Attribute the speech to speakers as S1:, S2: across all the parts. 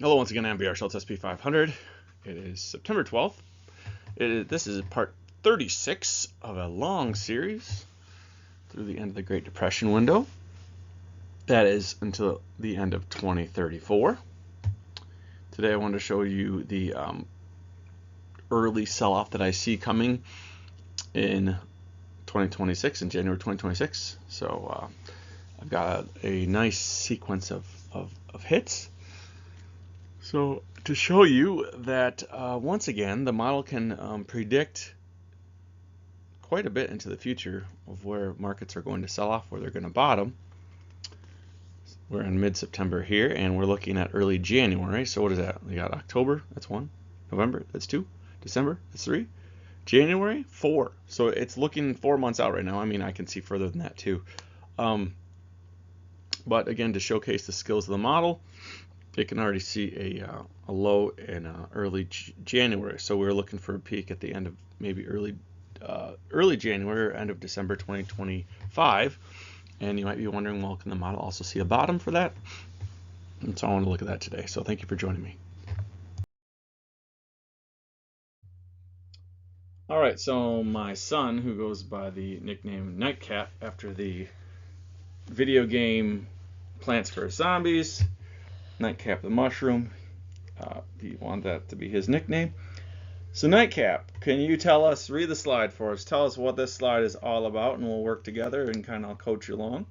S1: Hello once again, I'm VR Schultz, SP500. It is September 12th. This is part 36 of a long series through the end of the Great Depression window. That is until the end of 2034. Today I want to show you the early sell-off that I see coming in 2026, in January 2026. So I've got a nice sequence of hits. So to show you that once again the model can predict quite a bit into the future of where markets are going to sell off, where they're going to bottom. We're in mid-September here, and we're looking at early January. So what is that? We got October, that's 1. November, that's 2. December, that's 3. January, 4. So it's looking 4 months out right now. I mean, I can see further than that too. But again, to showcase the skills of the model, you can already see a low in early January. So we're looking for a peak at the end of maybe early January or end of December 2025. And you might be wondering, well, can the model also see a bottom for that? And so I want to look at that today. So thank you for joining me. All right, so my son, who goes by the nickname Nightcap after the video game Plants vs. Zombies, Nightcap the Mushroom, he wanted that to be his nickname. So Nightcap, can you tell us, read the slide for us, tell us what this slide is all about, and we'll work together and kind of coach you along.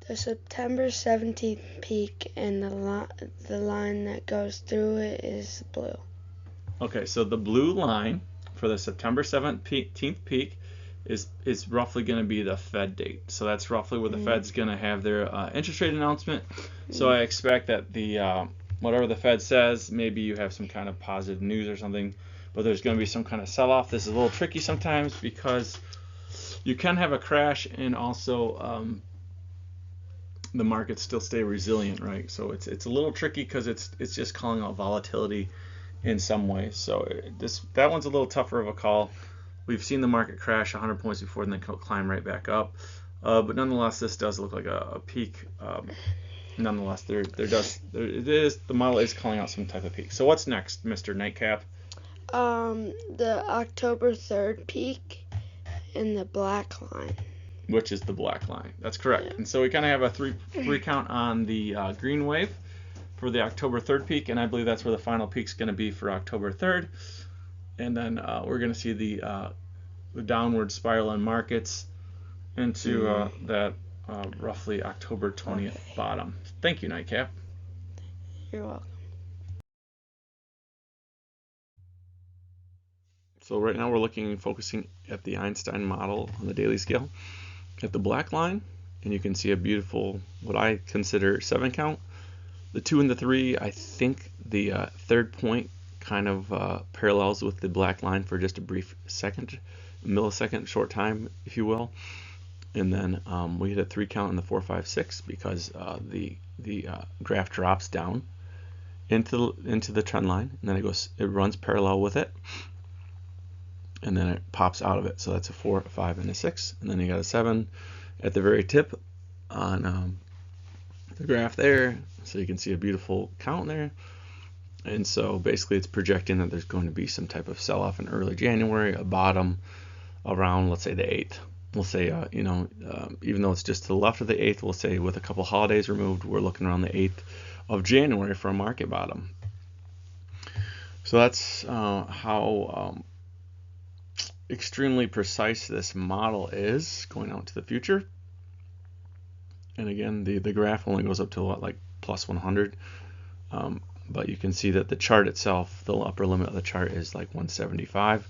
S2: The September 17th peak and the line that goes through it is blue.
S1: Okay, so the blue line for the September 17th peak is roughly going to be the Fed date. So that's roughly where the Fed's going to have their interest rate announcement. So I expect that the whatever the Fed says, maybe you have some kind of positive news or something, but there's going to be some kind of sell-off. This is a little tricky sometimes because you can have a crash and also the markets still stay resilient, right? So it's a little tricky because it's just calling out volatility in some ways. So that one's a little tougher of a call. We've seen the market crash 100 points before and then climb right back up. But nonetheless, this does look like a peak. Nonetheless, the model is calling out some type of peak. So what's next, Mr. Nightcap?
S2: The October 3rd peak and the black line.
S1: Which is the black line. That's correct. Yeah. And so we kind of have a three count on the green wave for the October 3rd peak, and I believe that's where the final peak's going to be for October 3rd. And then we're going to see the downward spiral in markets into that roughly October 20th bottom. Thank you, Nightcap.
S2: You're welcome.
S1: So right now we're focusing at the Einstein model on the daily scale at the black line, and you can see a beautiful, what I consider 7 count. The 2 and the 3, I think the third point kind of parallels with the black line for just a brief millisecond, short time, if you will. And then we hit a 3 count in the 4, 5, 6 because the graph drops down into the trend line, and then it runs parallel with it, and then it pops out of it. So that's a 4, a 5, and a 6, and then you got a 7 at the very tip on the graph there. So you can see a beautiful count there. And so basically it's projecting that there's going to be some type of sell-off in early January, a bottom around, let's say, the 8th. We'll say, even though it's just to the left of the 8th, we'll say with a couple holidays removed, we're looking around the 8th of January for a market bottom. So that's how extremely precise this model is going out to the future. And again, the graph only goes up to what, like plus 100. But you can see that the chart itself, the upper limit of the chart is like 175.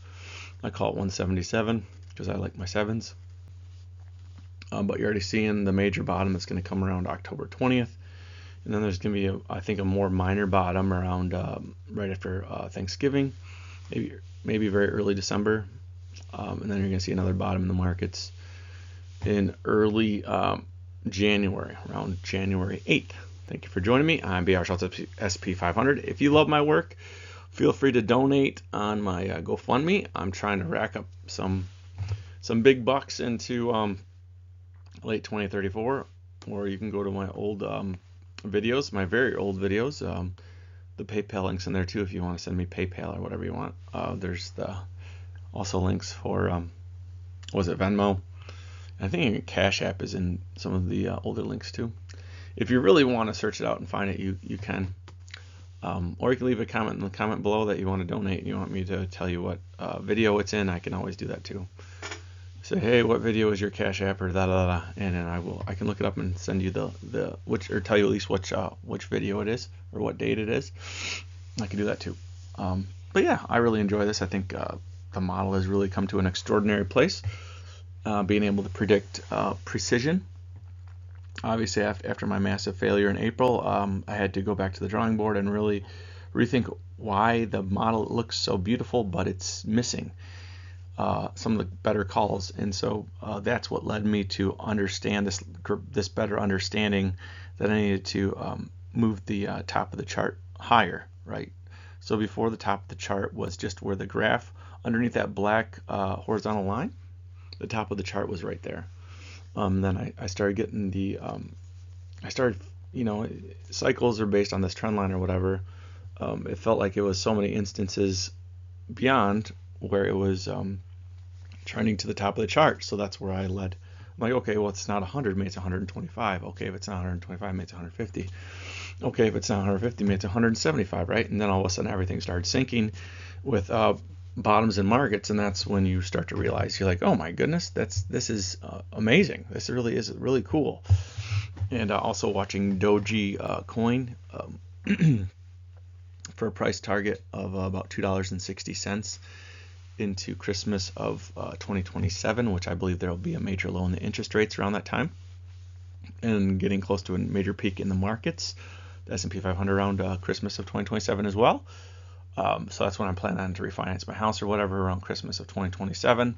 S1: I call it 177 because I like my 7s. But you're already seeing the major bottom that's going to come around October 20th. And then there's going to be, I think, a more minor bottom around right after Thanksgiving, maybe very early December. And then you're going to see another bottom in the markets in early January, around January 8th. Thank you for joining me. I'm VR Schultz, SP500. If you love my work, feel free to donate on my GoFundMe. I'm trying to rack up some big bucks into late 2034, or you can go to my old videos, my very old videos. the PayPal links in there too if you want to send me PayPal or whatever you want. There's also links for was it Venmo? I think Cash App is in some of the older links too. If you really want to search it out and find it, you can. Or you can leave a comment in the comment below that you want to donate and you want me to tell you what video it's in. I can always do that too. Say, hey, what video is your Cash App or and then I can look it up and send you or tell you at least which video it is or what date it is. I can do that too. But yeah, I really enjoy this. I think the model has really come to an extraordinary place. Being able to predict precision. Obviously, after my massive failure in April, I had to go back to the drawing board and really rethink why the model looks so beautiful, but it's missing some of the better calls. And so that's what led me to understand this better understanding that I needed to move the top of the chart higher, right? So before the top of the chart was just where the graph underneath that black horizontal line, the top of the chart was right there. Then I started getting cycles are based on this trend line or whatever. It felt like it was so many instances beyond where it was trending to the top of the chart. So that's where I led. I'm like, okay, well, it's not 100, maybe it's 125. Okay, if it's not 125, maybe it's 150. Okay, if it's not 150, maybe it's 175, right? And then all of a sudden everything started sinking with bottoms in markets, and that's when you start to realize, you're like, oh my goodness, this is amazing. This really is really cool. And also watching Doji coin for a price target of about $2.60 into Christmas of 2027, which I believe there will be a major low in the interest rates around that time, and getting close to a major peak in the markets, the S&P 500 around Christmas of 2027 as well. So that's when I'm planning on to refinance my house or whatever around Christmas of 2027.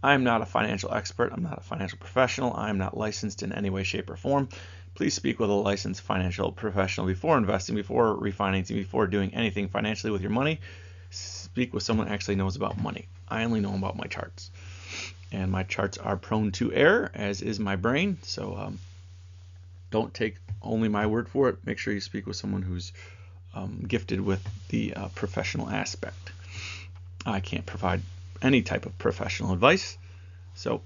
S1: I'm not a financial expert. I'm not a financial professional. I'm not licensed in any way, shape, or form. Please speak with a licensed financial professional before investing, before refinancing, before doing anything financially with your money. Speak with someone who actually knows about money. I only know about my charts. And my charts are prone to error, as is my brain. So don't take only my word for it. Make sure you speak with someone who's gifted with the professional aspect. I can't provide any type of professional advice. So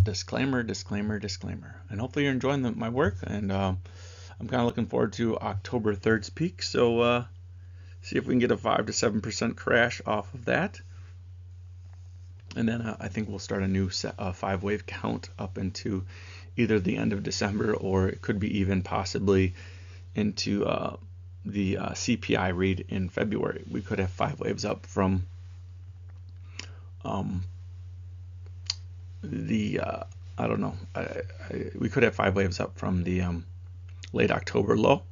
S1: disclaimer, disclaimer, disclaimer. And hopefully you're enjoying my work. And I'm kind of looking forward to October 3rd's peak. So see if we can get a 5 to 7% crash off of that. And then I think we'll start a new 5-wave count up into either the end of December, or it could be even possibly into the CPI read in February. We could have 5 waves up from I don't know. We could have 5 waves up from the late October low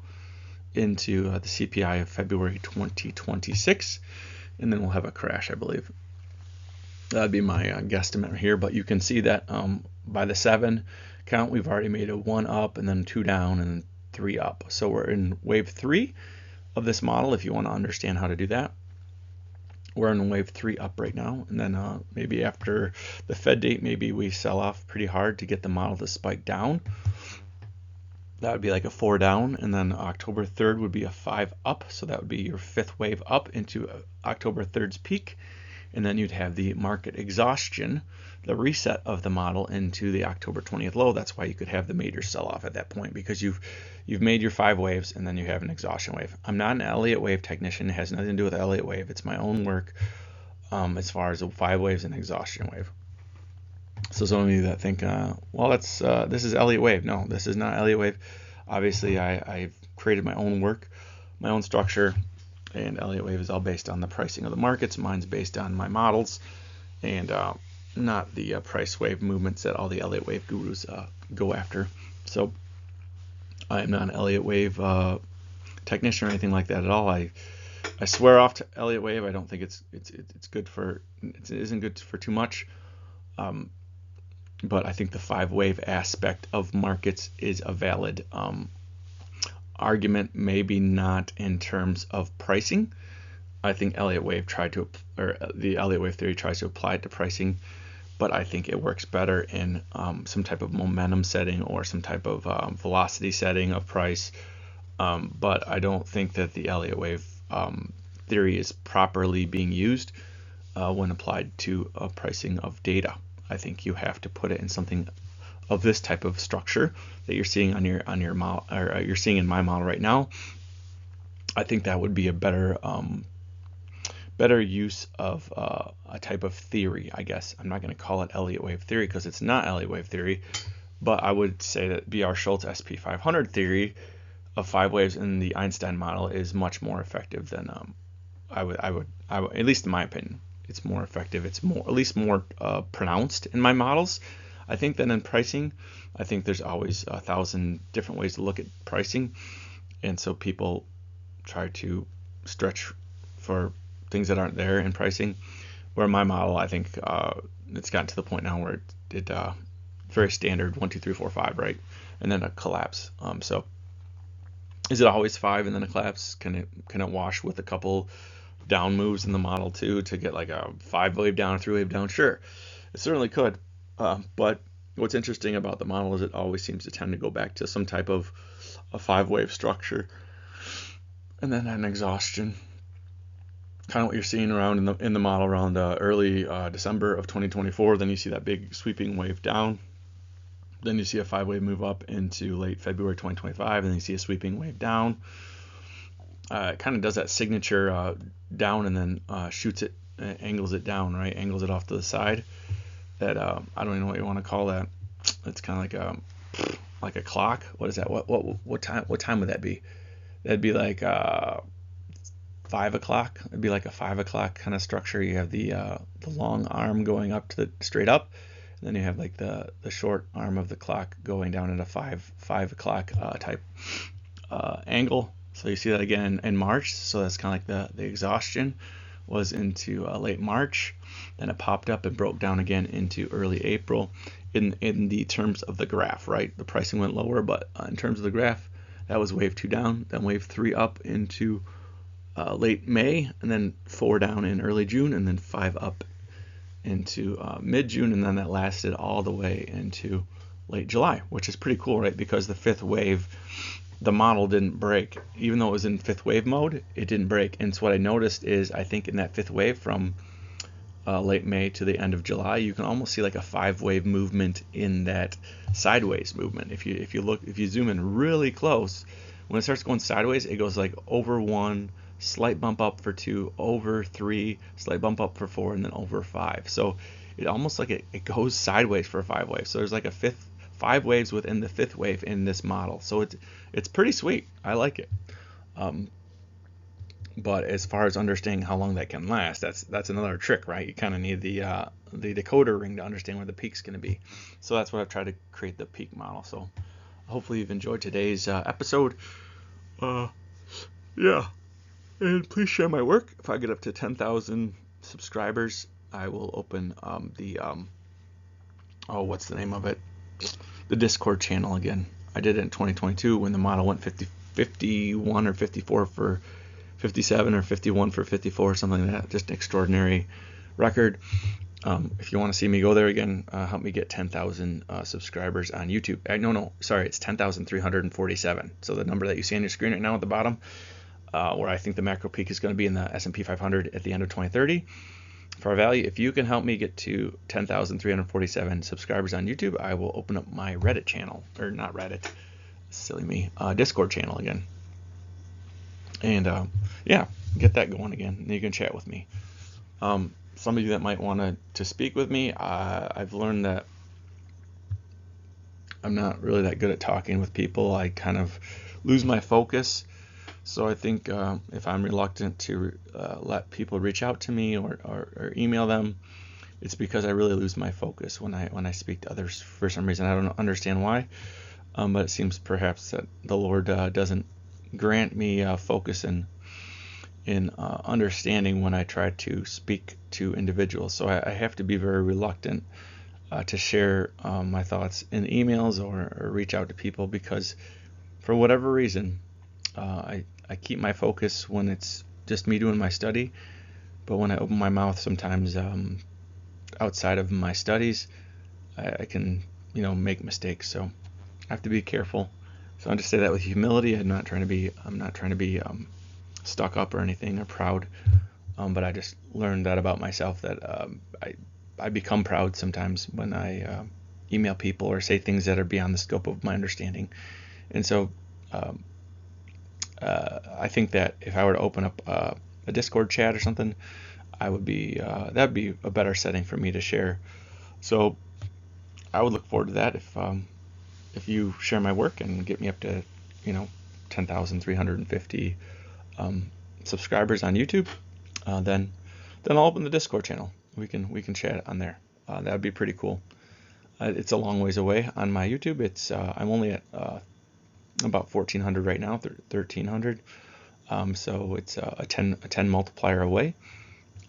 S1: into the CPI of February 2026, and then we'll have a crash, I believe. That'd be my guesstimate here, but you can see that by the 7 count, we've already made a 1 up and then 2 down and then 3 up. So we're in wave 3 of this model, if you want to understand how to do that. We're in wave 3 up right now, and then maybe after the Fed date, maybe we sell off pretty hard to get the model to spike down. That would be like a 4 down, and then October 3rd would be a 5 up, so that would be your 5th wave up into October 3rd's peak. And then you'd have the market exhaustion, the reset of the model into the October 20th low. That's why you could have the major sell-off at that point, because you've made your 5 waves and then you have an exhaustion wave. I'm not an Elliot Wave technician. It has nothing to do with Elliot Wave. It's my own work as far as the 5 waves and exhaustion wave. So some of you that think, well, this is Elliot Wave. No, this is not Elliot Wave. Obviously, I've created my own work, my own structure. And Elliot Wave is all based on the pricing of the markets. Mine's based on my models, and not the price wave movements that all the Elliot Wave gurus go after. So I am not an Elliot Wave technician or anything like that at all. I swear off to Elliot Wave. I don't think it isn't good for too much. But I think the 5 wave aspect of markets is a valid argument, maybe not in terms of pricing. I think the Elliot Wave theory tries to apply it to pricing, but I think it works better in some type of momentum setting or some type of velocity setting of price, but I don't think that the Elliott Wave theory is properly being used when applied to pricing of data. I think you have to put it in something of this type of structure that you're seeing on your model, or you're seeing in my model right now. I think that would be a better use of a type of theory, I guess. I'm not going to call it Elliott Wave Theory because it's not Elliott Wave Theory, but I would say that B.R. Schultz SP500 theory of 5 waves in the Einstein model is much more effective than I would, at least in my opinion, it's more effective. It's at least more pronounced in my models. I think that in pricing, I think there's always 1,000 different ways to look at pricing, and so people try to stretch for things that aren't there in pricing. Where in my model, I think it's gotten to the point now where it very standard 1, 2, 3, 4, 5, right, and then a collapse. So is it always 5 and then a collapse? Can it wash with a couple down moves in the model too to get like a 5 wave down, a 3 wave down? Sure, it certainly could. But what's interesting about the model is it always seems to tend to go back to some type of a 5 wave structure and then an exhaustion. Kind of what you're seeing around in the model around early December of 2024. Then you see that big sweeping wave down. Then you see a 5 wave move up into late February 2025, and then you see a sweeping wave down. It kind of does that signature down and then shoots it, angles it down, right? Angles it off to the side. That I don't even know what you want to call that. It's kind of like a clock. What is that? What time would that be? That'd be like 5 o'clock. It'd be like a 5 o'clock kind of structure. You have the long arm going up to the straight up, and then you have like the short arm of the clock going down at a 5 o'clock type angle. So you see that again in March. So that's kind of like the exhaustion was into late March. Then it popped up and broke down again into early April in the terms of the graph, right? The pricing went lower, but in terms of the graph, that was wave 2 down, then wave 3 up into late May, and then 4 down in early June, and then 5 up into mid-June, and then that lasted all the way into late July, which is pretty cool, right? Because the 5th wave, the model didn't break. Even though it was in 5th wave mode, it didn't break. And so what I noticed is, I think in that 5th wave from late May to the end of July, you can almost see like a 5 wave movement in that sideways movement. If you zoom in really close, when it starts going sideways, it goes like over 1, slight bump up for 2, over 3, slight bump up for 4, and then over 5. So it almost like it goes sideways for a 5 wave. So there's like 5 waves within the 5th wave in this model. So it's pretty sweet. I like it. But as far as understanding how long that can last, that's another trick, right? You kind of need the decoder ring to understand where the peak's going to be. So that's what I've tried to create the peak model. So hopefully you've enjoyed today's episode. Yeah. And please share my work. If I get up to 10,000 subscribers, I will open what's the name of it? The Discord channel again. I did it in 2022 when the model went 51 or 54 for 57 or 51 for 54, something like that. Just an extraordinary record. If you want to see me go there again, help me get 10,000 subscribers on YouTube. Sorry, it's 10,347. So the number that you see on your screen right now at the bottom, where I think the macro peak is going to be in the SP 500 at the end of 2030. For our value, if you can help me get to 10,347 subscribers on YouTube, I will open up my Reddit channel, or not Reddit, silly me, Discord channel again. And get that going again. And you can chat with me. Some of you that might want to speak with me, I've learned that I'm not really that good at talking with people. I kind of lose my focus. So I think if I'm reluctant to let people reach out to me or email them, it's because I really lose my focus when I speak to others for some reason. I don't understand why, but it seems perhaps that the Lord doesn't grant me focus in understanding when I try to speak to individuals. So I have to be very reluctant to share my thoughts in emails or reach out to people because for whatever reason, I keep my focus when it's just me doing my study, but when I open my mouth sometimes outside of my studies, I can make mistakes. So I have to be careful So I just say that with humility. I'm not trying to be stuck up or anything or proud. But I just learned that about myself, that I become proud sometimes when I email people or say things that are beyond the scope of my understanding. And so I think that if I were to open up a Discord chat or something, I would be that'd be a better setting for me to share. So I would look forward to that if you share my work and get me up to 10,350 subscribers on YouTube. Then I'll open the Discord channel. We can chat on there. That would be pretty cool. It's a long ways away on my YouTube. It's I'm only at about 1,400 right now, 1,300. So it's a 10 multiplier away.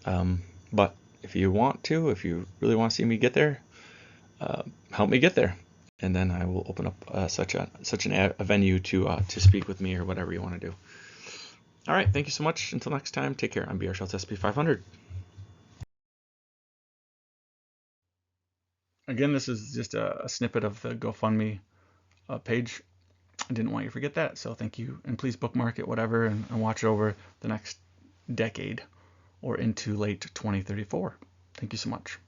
S1: But if you really want to see me get there, help me get there, and then I will open up such a venue to speak with me or whatever you want to do. All right, thank you so much. Until next time, take care. I'm BR Schultz, SP500. Again, this is just a snippet of the GoFundMe page. I didn't want you to forget that, so thank you. And please bookmark it, whatever, and watch it over the next decade or into late 2034. Thank you so much.